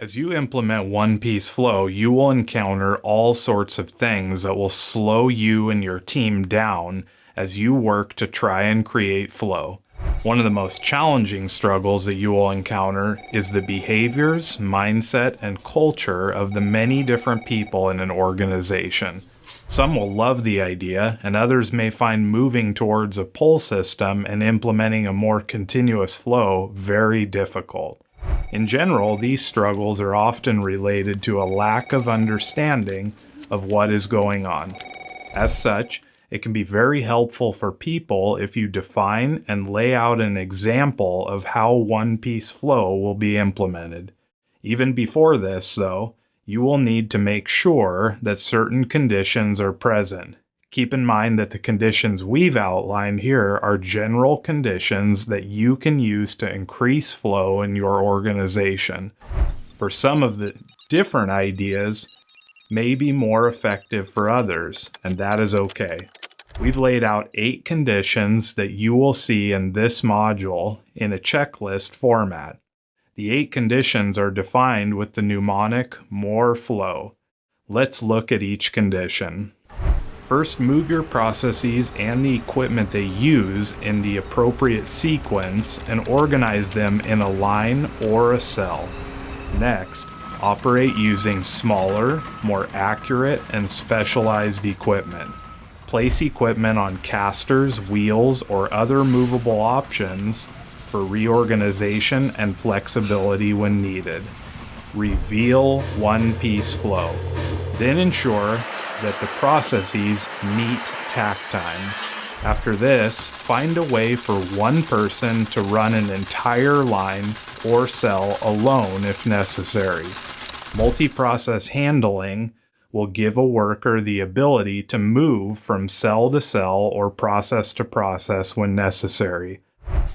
As you implement one-piece flow, you will encounter all sorts of things that will slow you and your team down as you work to try and create flow. One of the most challenging struggles that you will encounter is the behaviors, mindset, and culture of the many different people in an organization. Some will love the idea, and others may find moving towards a pull system and implementing a more continuous flow very difficult. In general, these struggles are often related to a lack of understanding of what is going on. As such, it can be very helpful for people if you define and lay out an example of how one-piece flow will be implemented. Even before this, though, you will need to make sure that certain conditions are present. Keep in mind that the conditions we've outlined here are general conditions that you can use to increase flow in your organization. For some of the different ideas may be more effective for others, and that is okay. We've laid out 8 conditions that you will see in this module in a checklist format. The 8 conditions are defined with the mnemonic more flow. Let's look at each condition. First, move your processes and the equipment they use in the appropriate sequence and organize them in a line or a cell. Next, operate using smaller, more accurate, and specialized equipment. Place equipment on casters, wheels, or other movable options for reorganization and flexibility when needed. Reveal one-piece flow. Then ensure that the processes meet takt time. After this, find a way for one person to run an entire line or cell alone if necessary. Multi-process handling will give a worker the ability to move from cell to cell or process to process when necessary.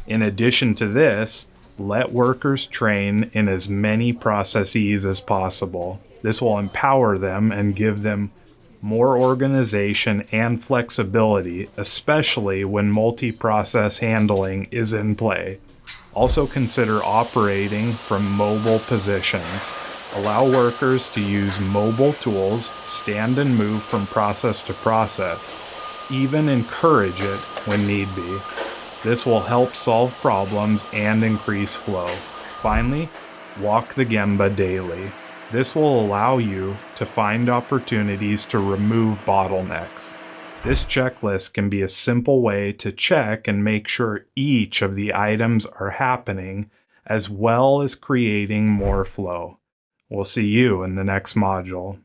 In addition to this, let workers train in as many processes as possible. This will empower them and give them more organization and flexibility, especially when multi-process handling is in play. Also consider operating from mobile positions. Allow workers to use mobile tools, stand and move from process to process. Even encourage it when need be. This will help solve problems and increase flow. Finally, walk the Gemba daily. This will allow you to find opportunities to remove bottlenecks. This checklist can be a simple way to check and make sure each of the items are happening, as well as creating more flow. We'll see you in the next module.